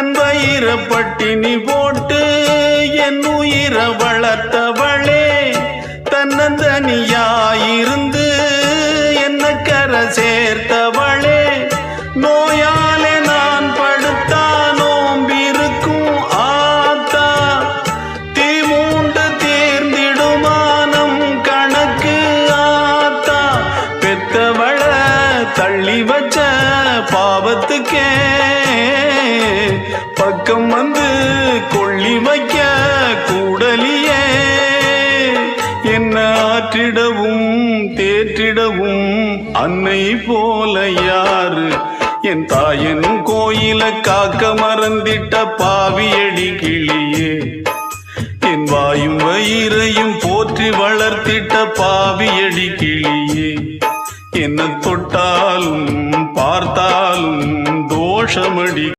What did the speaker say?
தன் வயிற பட்டினி போட்டு என் உயிர வளர்த்தவளே, தன்னந்தனியாயிருந்து என்ன கரை சேர்த்தவளே, நோயாலே நான் படுத்தா நோம்பிருக்கும் ஆத்தா, தீ மூண்டு தீர்ந்திடுமானம் கணக்கு ஆத்தா, பெத்தவள தள்ளி வச்ச பாவத்துக்கே பக்கம் வந்து கொள்ளி வைக்க கூடலியே, என்ன ஆற்றிடவும் தேற்றிடவும் அன்னை போல யாரு, என் தாயன் கோயில காக்க மறந்திட்ட பாவியடி கிளியே, என் வாயும் வயிறையும் போற்றி வளர்த்திட்ட பாவியடி கிளியே, என்ன தொட்டாலும் பார்த்தாலும் தோஷமடி